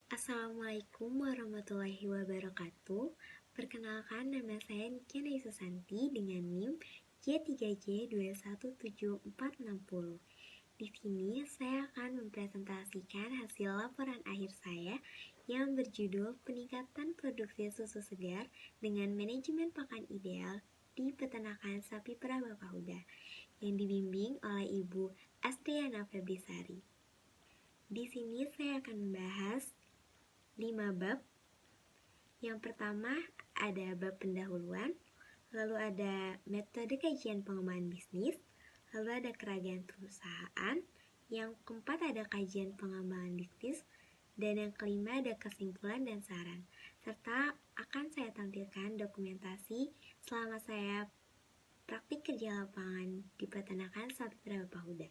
Assalamualaikum warahmatullahi wabarakatuh. Perkenalkan, nama saya Nikiana Susanti dengan NIM J3J217460. Di sini saya akan mempresentasikan hasil laporan akhir saya yang berjudul Peningkatan Produksi Susu Segar dengan Manajemen Pakan Ideal di Peternakan Sapi Perah Bapak Huda yang dibimbing oleh Ibu Astriana Febrisari. Di sini saya akan membahas 5 bab. Yang pertama ada bab pendahuluan, lalu ada metode kajian pengembangan bisnis, lalu ada keragaman perusahaan, yang keempat ada kajian pengembangan bisnis, dan yang kelima ada kesimpulan dan saran, serta akan saya tampilkan dokumentasi selama saya praktik kerja lapangan di peternakan sapi perah Bapak Huda.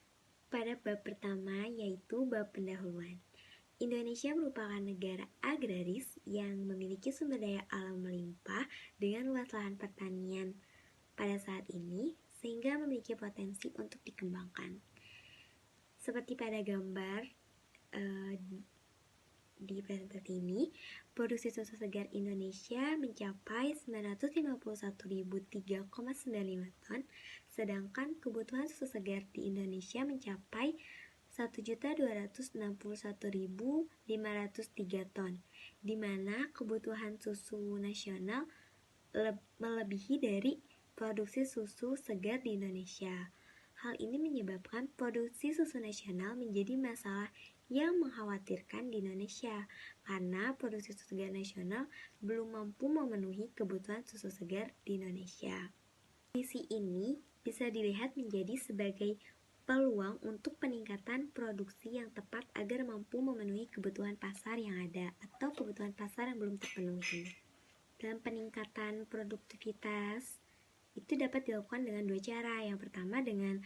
Pada bab pertama yaitu bab pendahuluan. Indonesia merupakan negara agraris yang memiliki sumber daya alam melimpah dengan luas lahan pertanian pada saat ini, sehingga memiliki potensi untuk dikembangkan. Seperti pada gambar di presentasi ini, produksi susu segar Indonesia mencapai 951.003,95 ton, sedangkan kebutuhan susu segar di Indonesia mencapai 1.261.503 ton, di mana kebutuhan susu nasional melebihi dari produksi susu segar di Indonesia. Hal ini menyebabkan produksi susu nasional menjadi masalah yang mengkhawatirkan di Indonesia, karena produksi susu segar nasional belum mampu memenuhi kebutuhan susu segar di Indonesia. Kondisi ini bisa dilihat menjadi sebagai peluang untuk peningkatan produksi yang tepat agar mampu memenuhi kebutuhan pasar yang ada atau kebutuhan pasar yang belum terpenuhi. Dalam peningkatan produktivitas itu dapat dilakukan dengan dua cara. Yang pertama dengan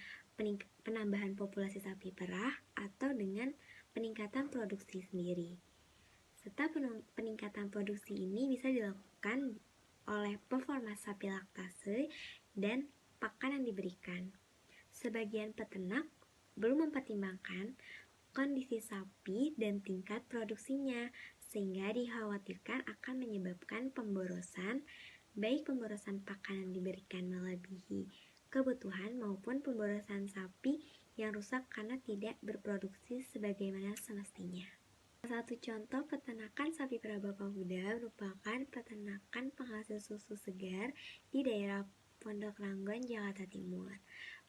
penambahan populasi sapi perah atau dengan peningkatan produksi sendiri. Serta peningkatan produksi ini bisa dilakukan oleh performa sapi laktase dan pakan yang diberikan. Sebagian peternak belum mempertimbangkan kondisi sapi dan tingkat produksinya, sehingga dikhawatirkan akan menyebabkan pemborosan, baik pemborosan pakan yang diberikan melebihi kebutuhan maupun pemborosan sapi yang rusak karena tidak berproduksi sebagaimana semestinya. Salah satu contoh peternakan sapi perah Bapak Huda merupakan peternakan penghasil susu segar di daerah Pondok Ranggon, Jakarta Timur.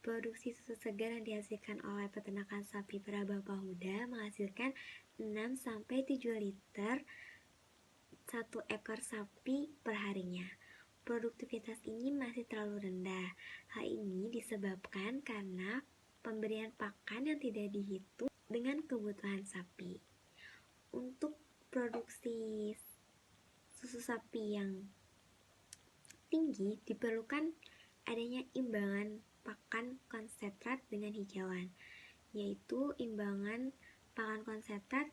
Produksi susu segar yang dihasilkan oleh peternakan sapi perah Bapak Huda menghasilkan 6-7 liter 1 ekor sapi per harinya. Produktivitas ini masih terlalu rendah. Hal ini disebabkan karena pemberian pakan yang tidak dihitung dengan kebutuhan sapi. Untuk produksi susu sapi yang tinggi diperlukan adanya imbangan pakan konsentrat dengan hijauan, yaitu imbangan pakan konsentrat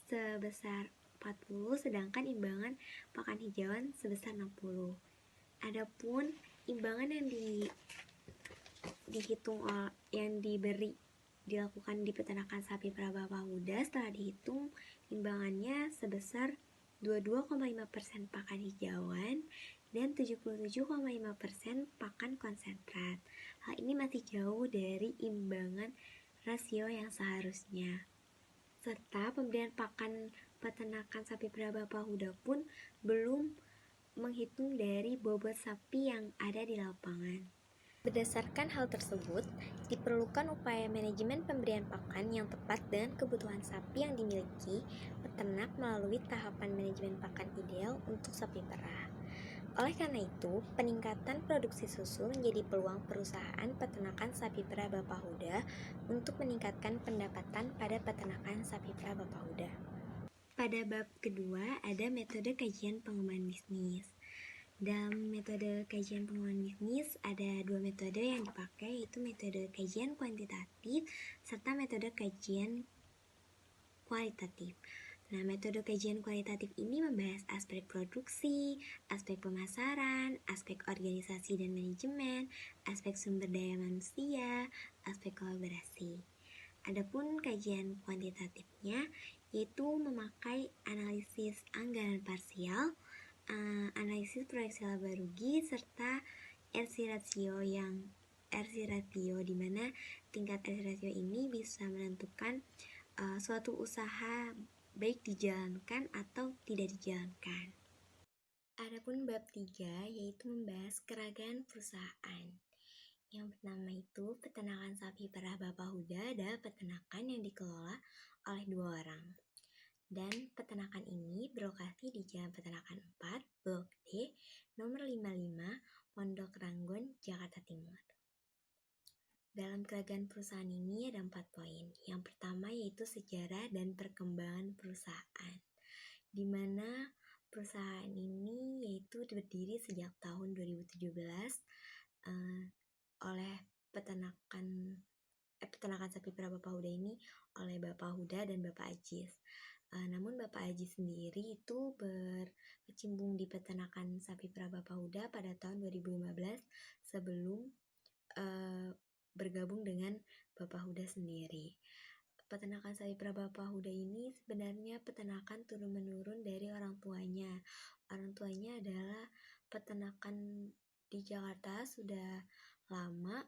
sebesar 40 sedangkan imbangan pakan hijauan sebesar 60. Adapun imbangan yang dilakukan di peternakan sapi perah Bapak Huda setelah dihitung imbangannya sebesar 22,5% pakan hijauan dan 77,5% pakan konsentrat. Hal ini masih jauh dari imbangan rasio yang seharusnya. Serta pemberian pakan peternakan sapi perah Bapak Huda pun belum menghitung dari bobot sapi yang ada di lapangan. Berdasarkan hal tersebut, diperlukan upaya manajemen pemberian pakan yang tepat dengan kebutuhan sapi yang dimiliki peternak melalui tahapan manajemen pakan ideal untuk sapi perah. Oleh karena itu, peningkatan produksi susu menjadi peluang perusahaan peternakan sapi perah Bapak Huda untuk meningkatkan pendapatan pada peternakan sapi perah Bapak Huda. Pada bab kedua ada metode kajian pengembangan bisnis. Dalam metode kajian pengembangan bisnis ada dua metode yang dipakai, yaitu metode kajian kuantitatif serta metode kajian kualitatif. Nah, metode kajian kualitatif ini membahas aspek produksi, aspek pemasaran, aspek organisasi dan manajemen, aspek sumber daya manusia, aspek kolaborasi. Adapun kajian kuantitatifnya yaitu memakai analisis anggaran parsial, analisis proyeksi laba rugi, serta RC ratio di mana tingkat RC ratio ini bisa menentukan suatu usaha baik dijalankan atau tidak dijalankan. Adapun bab 3 yaitu membahas keragaman perusahaan. Yang pertama itu peternakan sapi perah Bapak Huda adalah peternakan yang dikelola oleh 2 orang. Dan peternakan ini berlokasi di Jalan Peternakan 4, Blok D, nomor 55, Pondok Ranggon, Jakarta Timur. Dalam keragaman perusahaan ini ada 4 poin. Yang pertama yaitu sejarah dan perkembangan perusahaan, di mana perusahaan ini yaitu berdiri sejak tahun 2017 oleh peternakan sapi perah Bapak Huda ini oleh Bapak Huda dan Bapak Ajis. Namun Bapak Ajis sendiri itu berkecimpung di peternakan sapi perah Bapak Huda pada tahun 2015 sebelum bergabung dengan Bapak Huda sendiri. Peternakan sapi perah Bapak Huda ini sebenarnya peternakan turun-menurun dari orang tuanya. Orang tuanya adalah peternakan di Jakarta sudah lama,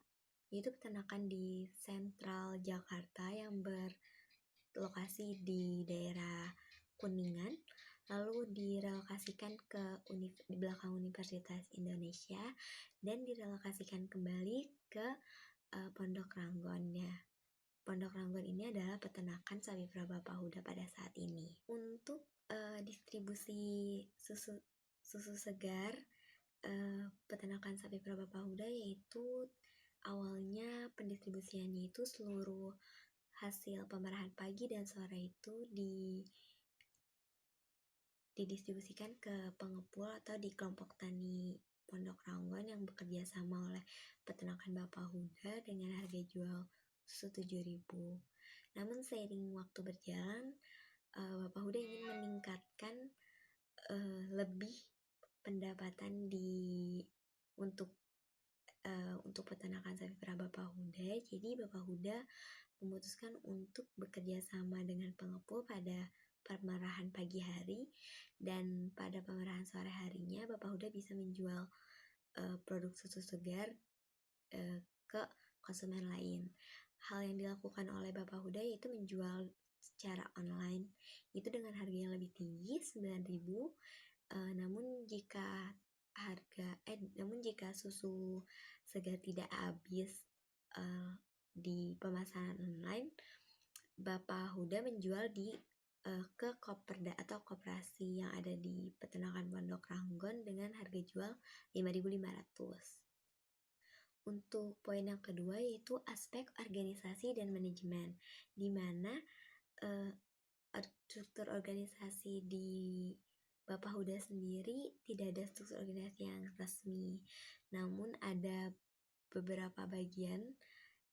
yaitu peternakan di sentral Jakarta yang berlokasi di daerah Kuningan, lalu direlokasikan di belakang Universitas Indonesia dan direlokasikan kembali ke Pondok Ranggon ya. Pondok Ranggon ini adalah peternakan sapi perah Bapak Huda pada saat ini. Untuk distribusi susu segar peternakan sapi perah Bapak Huda yaitu awalnya pendistribusiannya itu seluruh hasil pemerahan pagi dan sore itu didistribusikan ke pengepul atau di kelompok tani Pondok Ranggon yang bekerja sama oleh peternakan Bapak Huda dengan harga jual susu 7.000. Namun seiring waktu berjalan, Bapak Huda ingin meningkatkan lebih pendapatan untuk peternakan sapi perah Bapak Huda. Jadi Bapak Huda memutuskan untuk bekerja sama dengan pengepul pada pemerahan pagi hari, dan pada pemerahan sore harinya Bapak Huda bisa menjual produk susu segar ke konsumen lain. Hal yang dilakukan oleh Bapak Huda yaitu menjual secara online itu dengan harga yang lebih tinggi 9.000. Namun jika susu segar tidak habis di pemasaran online, Bapak Huda menjual ke Koperda atau koperasi yang ada di peternakan Pondok Ranggon dengan harga jual 5.500. Untuk poin yang kedua yaitu aspek organisasi dan manajemen, di mana struktur organisasi di Bapak Huda sendiri tidak ada struktur organisasi yang resmi, namun ada beberapa bagian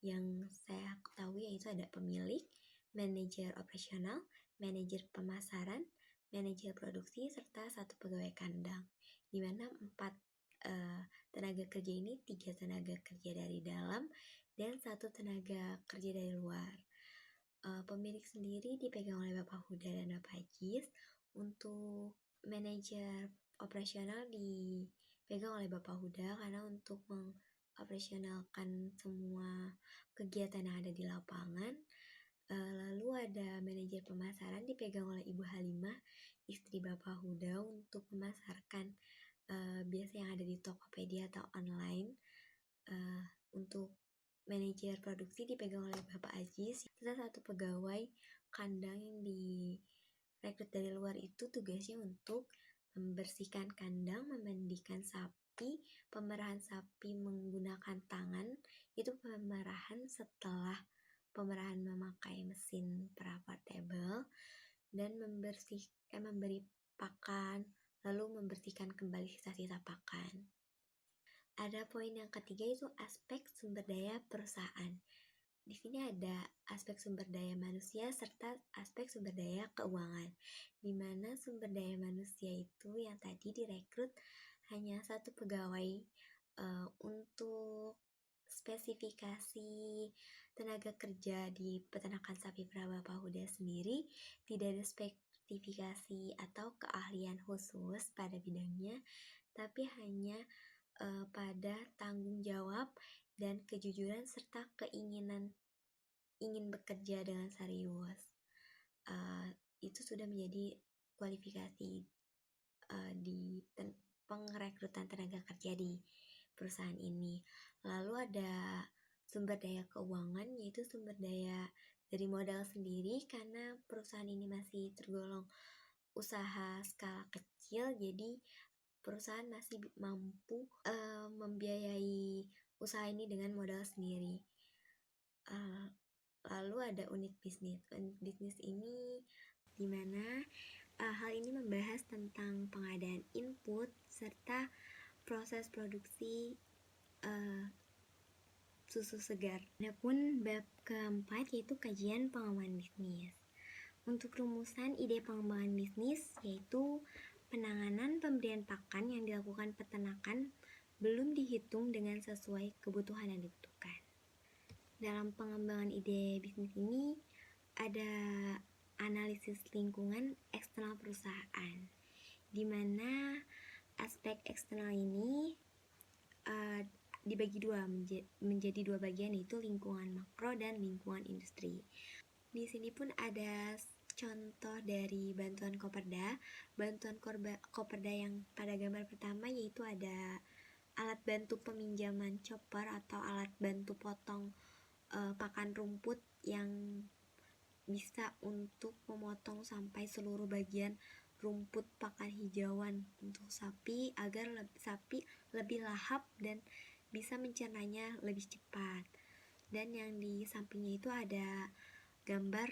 yang saya ketahui yaitu ada pemilik, manajer operasional, manajer pemasaran, manajer produksi, serta 1 pegawai kandang, di mana 4 tenaga kerja ini 3 tenaga kerja dari dalam dan 1 tenaga kerja dari luar. Pemilik sendiri dipegang oleh Bapak Huda dan Bapak Ajis. Untuk manajer operasional dipegang oleh Bapak Huda karena untuk mengoperasionalkan semua kegiatan yang ada di lapangan. Lalu ada manajer pemasaran dipegang oleh Ibu Halimah, istri Bapak Huda, untuk memasarkan biasa yang ada di Tokopedia atau online. Untuk manajer produksi dipegang oleh Bapak Ajis. Kita 1 pegawai kandang yang direkrut dari luar itu tugasnya untuk membersihkan kandang, memandikan sapi, pemerahan sapi menggunakan tangan, itu pemerahan setelah pemerahan memakai mesin perah portable, dan memberi pakan, lalu membersihkan kembali sisa-sisa pakan. Ada poin yang ketiga yaitu aspek sumber daya perusahaan. Di sini ada aspek sumber daya manusia serta aspek sumber daya keuangan, di mana sumber daya manusia itu yang tadi direkrut hanya 1 pegawai untuk spesifikasi tenaga kerja di peternakan sapi perah Bapahuda sendiri tidak ada spesifikasi atau keahlian khusus pada bidangnya, tapi hanya pada tanggung jawab dan kejujuran serta keinginan ingin bekerja dengan serius. Itu sudah menjadi kualifikasi di pengrekrutan tenaga kerja di perusahaan ini. Lalu ada sumber daya keuangan, yaitu sumber daya dari modal sendiri, karena perusahaan ini masih tergolong usaha skala kecil, jadi perusahaan masih mampu membiayai usaha ini dengan modal sendiri. Lalu ada unit bisnis. Unit bisnis ini dimana hal ini membahas tentang pengadaan input serta proses produksi susu segar. Adapun bab keempat yaitu kajian pengembangan bisnis. Untuk rumusan ide pengembangan bisnis yaitu penanganan pemberian pakan yang dilakukan peternakan belum dihitung dengan sesuai kebutuhan yang dibutuhkan. Dalam pengembangan ide bisnis ini ada analisis lingkungan eksternal perusahaan, di mana aspek eksternal ini dibagi menjadi dua bagian, yaitu lingkungan makro dan lingkungan industri. Di sini pun ada contoh dari bantuan Koperda. Bantuan Koperda yang pada gambar pertama yaitu ada alat bantu peminjaman chopper atau alat bantu potong pakan rumput yang bisa untuk memotong sampai seluruh bagian rumput pakan hijauan untuk sapi agar sapi lebih lahap dan bisa mencernanya lebih cepat. Dan yang di sampingnya itu ada gambar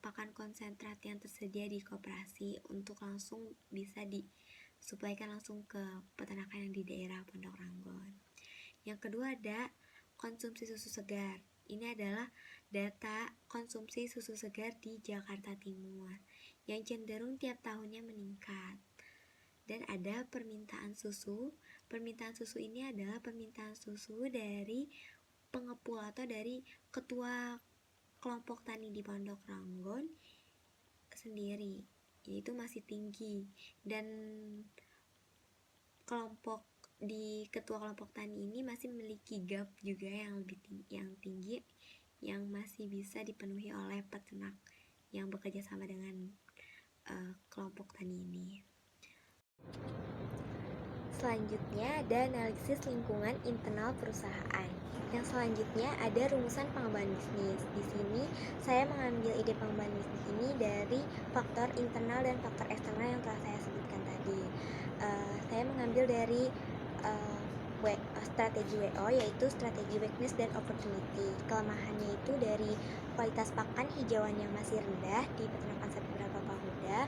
pakan konsentrat yang tersedia di koperasi untuk langsung bisa disuplaikan langsung ke peternakan yang di daerah Pondok Ranggon. Yang kedua ada konsumsi susu segar. Ini adalah data konsumsi susu segar di Jakarta Timur yang cenderung tiap tahunnya meningkat. Dan ada permintaan susu. Permintaan susu ini adalah permintaan susu dari pengepul atau dari ketua kelompok tani di Pondok Ranggon sendiri, yaitu masih tinggi. Dan ketua kelompok tani ini masih memiliki gap juga yang lebih tinggi yang masih bisa dipenuhi oleh peternak yang bekerja sama dengan kelompok tani ini. Selanjutnya ada analisis lingkungan internal perusahaan. Yang selanjutnya ada rumusan pengembangan bisnis. Di sini saya mengambil ide pengembangan bisnis ini dari faktor internal dan faktor eksternal yang telah saya sebutkan tadi. Saya mengambil dari strategi WO, yaitu strategi weakness dan opportunity. Kelemahannya itu dari kualitas pakan hijauan yang masih rendah di peternakan sapi perah Bapahuda.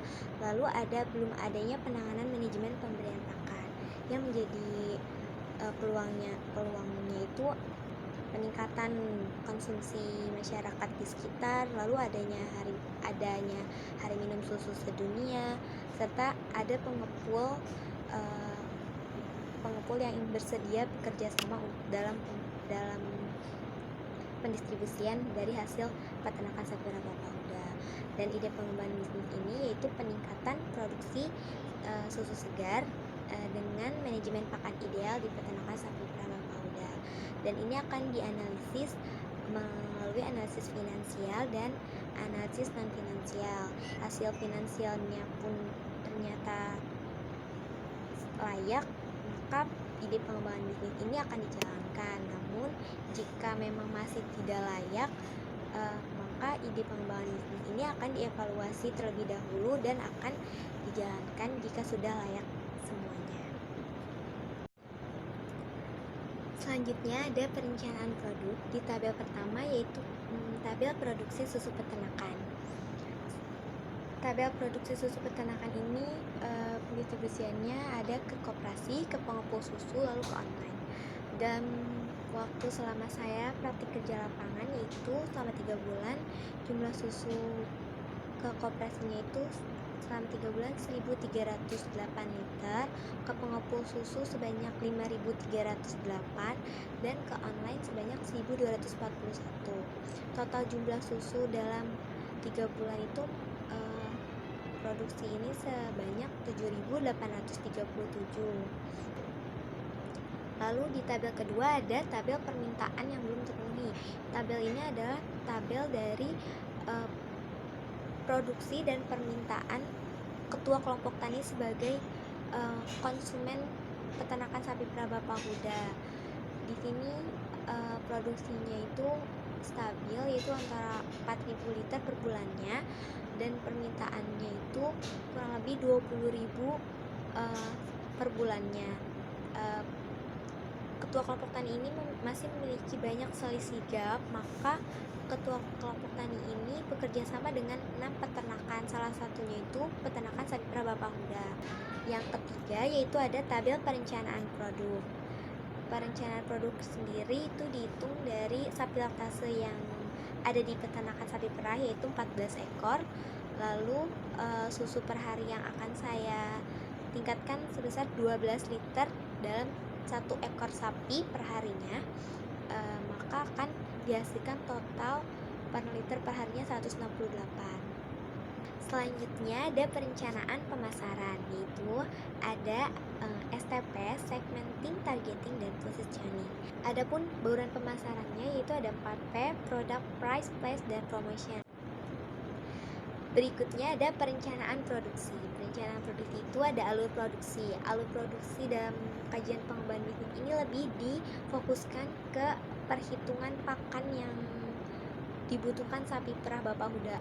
Lalu ada belum adanya penanganan manajemen pemberian pakan. Yang menjadi peluangnya itu peningkatan konsumsi masyarakat di sekitar, lalu adanya hari minum susu sedunia, serta ada pengepul yang bersedia bekerja sama dalam pendistribusian dari hasil peternakan sapi perah Bapahuda. Dan ide pengembangan bisnis ini yaitu peningkatan produksi susu segar dengan manajemen pakan ideal di peternakan sapi perah Bapahuda. Dan ini akan dianalisis melalui analisis finansial dan analisis non finansial. Hasil finansialnya pun ternyata layak, maka ide pengembangan bisnis ini akan dijalankan. Namun jika memang masih tidak layak, maka ide pengembangan bisnis ini akan dievaluasi terlebih dahulu dan akan dijalankan jika sudah layak semuanya. Selanjutnya ada perencanaan produk di tabel pertama, yaitu tabel produksi susu peternakan. Tabel produksi susu peternakan ini pendistribusiannya ada ke koperasi, ke pengepul susu, lalu ke online. Dan waktu selama saya praktik kerja lapangan yaitu selama 3 bulan, jumlah susu ke koperasinya itu selama 3 bulan 1.308 liter, ke pengepul susu sebanyak 5.308, dan ke online sebanyak 1.241. Total jumlah susu dalam 3 bulan itu produksi ini sebanyak 7.837. Lalu di tabel kedua ada tabel permintaan yang belum terpenuhi. Tabel ini adalah tabel dari produksi dan permintaan ketua kelompok tani sebagai konsumen peternakan sapi perah Bapahuda. Di sini produksinya itu stabil, yaitu antara 4.000 liter per bulannya, dan permintaannya itu kurang lebih 20.000 per bulannya. Ketua kelompok tani ini masih memiliki banyak selisih gap, maka ketua kelompok tani ini bekerja sama dengan 6 peternakan, salah satunya itu peternakan sapi perah Bapahuda. Yang ketiga yaitu ada tabel perencanaan produk. Perencanaan produk sendiri itu dihitung dari sapi laktase yang ada di peternakan sapi perah, yaitu 14 ekor. Lalu susu per hari yang akan saya tingkatkan sebesar 12 liter dalam 1 ekor sapi per harinya, maka akan dihasilkan total per liter per harinya 168. Selanjutnya ada perencanaan pemasaran, yaitu ada STP, segmenting, targeting, dan positioning. Adapun bauran pemasarannya yaitu ada 4P, product, price, place, dan promotion. Berikutnya ada perencanaan produksi. Perencanaan produksi itu ada alur produksi. Alur produksi dalam kajian pengembangan bisnis ini lebih difokuskan ke perhitungan pakan yang dibutuhkan sapi perah Bapahuda.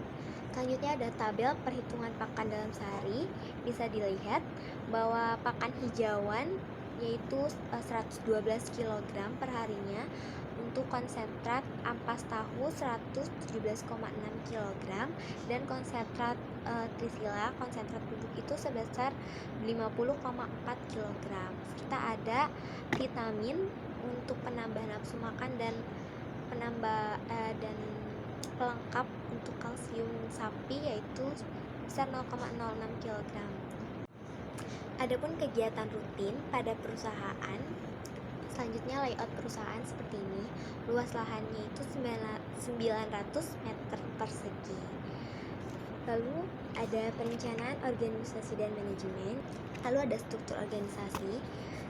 Selanjutnya ada tabel perhitungan pakan dalam sehari. Bisa dilihat bahwa pakan hijauan yaitu 112 kg per harinya, untuk konsentrat ampas tahu 117,6 kg, dan konsentrat trisila, konsentrat bubuk itu sebesar 50,4 kg. Kita ada vitamin untuk penambah nafsu makan dan pelengkap untuk kalsium sapi yaitu sebesar 0,06 kg. Adapun kegiatan rutin pada perusahaan, selanjutnya layout perusahaan seperti ini. Luas lahannya itu 900 meter persegi. Lalu ada perencanaan organisasi dan manajemen. Lalu ada struktur organisasi.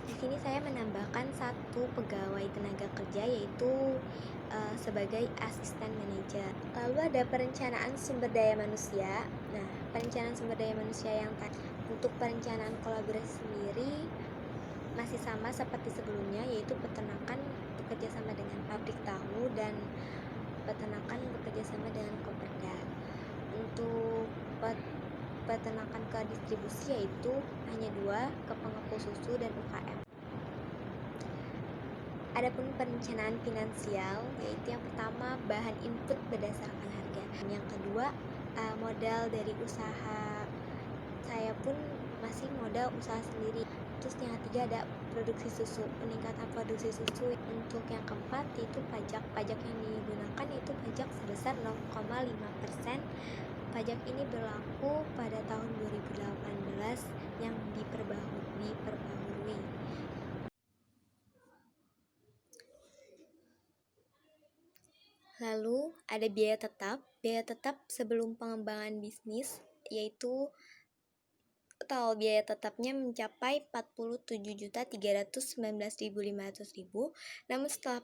Di sini saya menambahkan 1 pegawai tenaga kerja, yaitu sebagai asisten manajer. Lalu ada perencanaan sumber daya manusia. Nah, perencanaan sumber daya manusia yang untuk perencanaan kolaborasi sendiri masih sama seperti sebelumnya, yaitu peternakan bekerja sama dengan pabrik tahu dan peternakan bekerja sama dengan Koperda. Untuk peternakan ke distribusi yaitu hanya 2, ke pengepul susu dan UKM. Adapun perencanaan finansial, yaitu yang pertama bahan input berdasarkan harga. Yang kedua modal dari usaha, saya pun masih modal usaha sendiri. Terus yang ketiga ada produksi susu, peningkatan produksi susu. Untuk yang keempat yaitu pajak yang digunakan itu pajak sebesar 0,5%. Pajak ini berlaku pada tahun 2018 yang diperbaharui. Lalu ada biaya tetap. Biaya tetap sebelum pengembangan bisnis, yaitu total biaya tetapnya mencapai 47.319.500. Namun setelah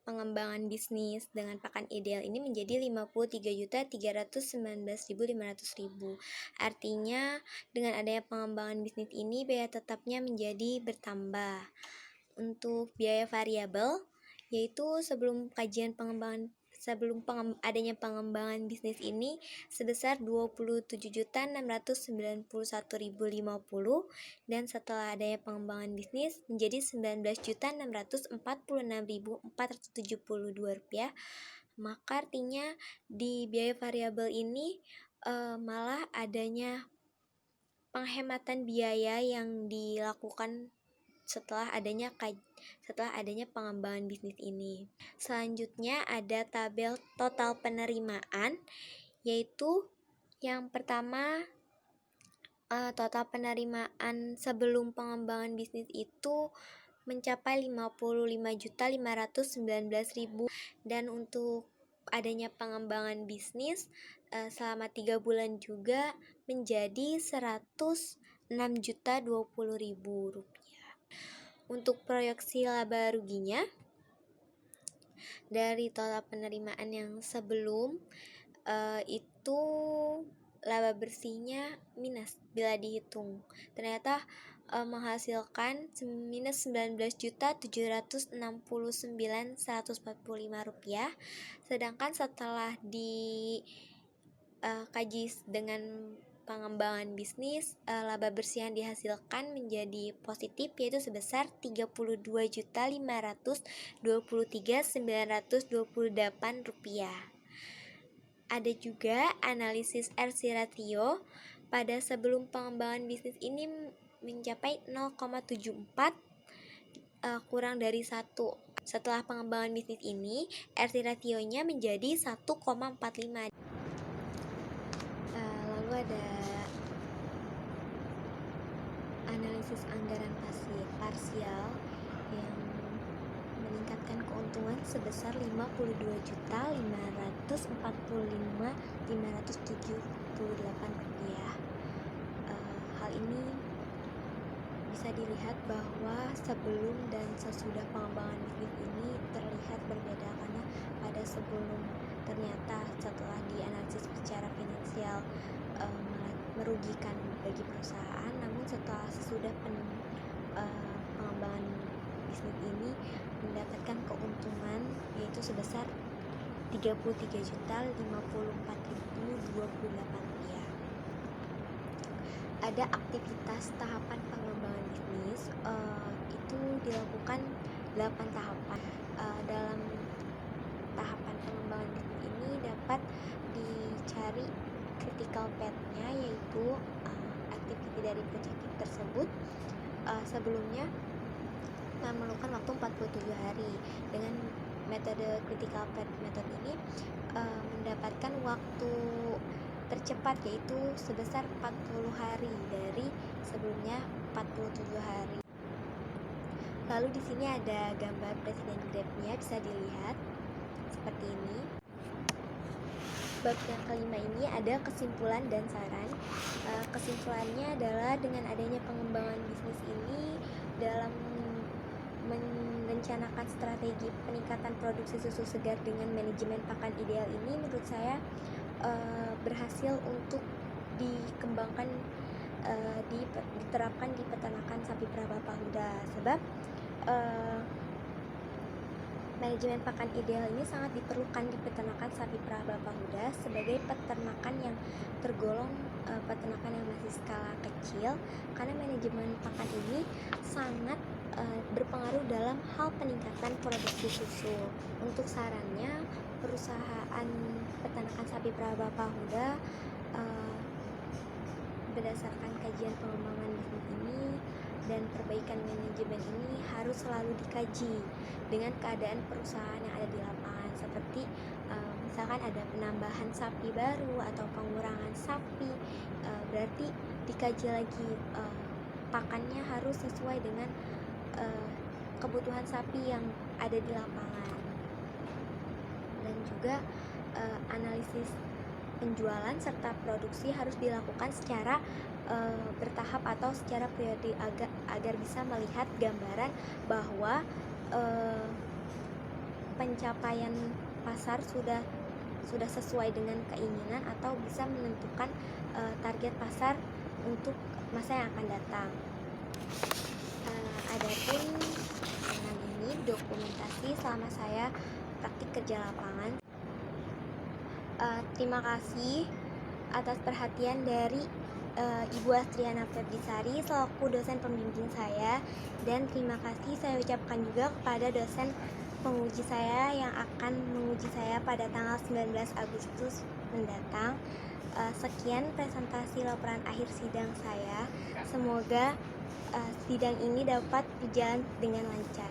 pengembangan bisnis dengan pakan ideal ini menjadi 53.319.500. Artinya dengan adanya pengembangan bisnis ini biaya tetapnya menjadi bertambah. Untuk biaya variabel, yaitu sebelum adanya pengembangan bisnis ini sebesar 27.691.050, dan setelah adanya pengembangan bisnis menjadi 19.646.472 rupiah. Maka artinya di biaya variabel ini malah adanya penghematan biaya yang dilakukan setelah adanya pengembangan bisnis ini. Selanjutnya ada tabel total penerimaan, yaitu yang pertama Total penerimaan sebelum pengembangan bisnis itu mencapai 55.519.000, dan untuk adanya pengembangan bisnis selama 3 bulan juga menjadi 106.020.000 rupiah. Untuk proyeksi laba ruginya dari total penerimaan yang sebelum itu laba bersihnya minus bila dihitung. Ternyata menghasilkan minus 19.769.145 rupiah. Sedangkan setelah dikaji dengan pengembangan bisnis, laba bersih yang dihasilkan menjadi positif, yaitu sebesar 32.523.928 rupiah. Ada juga analisis RC ratio pada sebelum pengembangan bisnis ini mencapai 0,74 kurang dari 1. Setelah pengembangan bisnis ini, RC rasionya menjadi 1,45. Lalu ada analisis anggaran parsial yang meningkatkan keuntungan sebesar 52.545.578 rupiah. Hal ini bisa dilihat bahwa sebelum dan sesudah pengembangan bisnis ini terlihat berbeda, karena pada sebelum ternyata setelah dianalisis secara finansial merugikan bagi perusahaan, namun setelah sesudah pengembangan bisnis ini mendapatkan keuntungan yaitu sebesar 33.054.028 rupiah. Ada aktivitas tahapan pengembangan bisnis, itu dilakukan 8 tahapan. Dalam tahapan pengembangan bisnis ini dapat dicari critical path-nya, yaitu aktiviti dari proyek tersebut sebelumnya memerlukan waktu 47 hari. Dengan metode critical path method ini mendapatkan waktu tercepat, yaitu sebesar 40 hari dari sebelumnya 47 hari. Lalu di sini ada gambar presiden grab-nya, bisa dilihat seperti ini. Bab yang kelima ini ada kesimpulan dan saran. Kesimpulannya adalah dengan adanya pengembangan bisnis ini dalam merencanakan strategi peningkatan produksi susu segar dengan manajemen pakan ideal ini, menurut saya berhasil untuk dikembangkan, diterapkan di peternakan sapi perah Bapahuda. Sebab manajemen pakan ideal ini sangat diperlukan di peternakan sapi perah Bapahuda sebagai peternakan yang tergolong peternakan yang masih skala kecil, karena manajemen pakan ini sangat berpengaruh dalam hal peningkatan produksi susu. Untuk sarannya, perusahaan peternakan sapi perah Bapahuda berdasarkan kajian pengembangan bisnis ini dan perbaikan manajemen ini harus selalu dikaji dengan keadaan perusahaan yang ada di lapangan, seperti misalkan ada penambahan sapi baru atau pengurangan sapi, berarti dikaji lagi pakannya harus sesuai dengan kebutuhan sapi yang ada di lapangan. Dan juga analisis penjualan serta produksi harus dilakukan secara bertahap atau secara periode agar bisa melihat gambaran bahwa pencapaian pasar sudah sesuai dengan keinginan atau bisa menentukan target pasar untuk masa yang akan datang. Adapun dengan ini dokumentasi selama saya praktik kerja lapangan. Terima kasih atas perhatian dari Ibu Astriana Febrisari selaku dosen pembimbing saya, dan terima kasih saya ucapkan juga kepada dosen penguji saya yang akan menguji saya pada tanggal 19 Agustus mendatang. Sekian presentasi laporan akhir sidang saya. Semoga sidang ini dapat berjalan dengan lancar.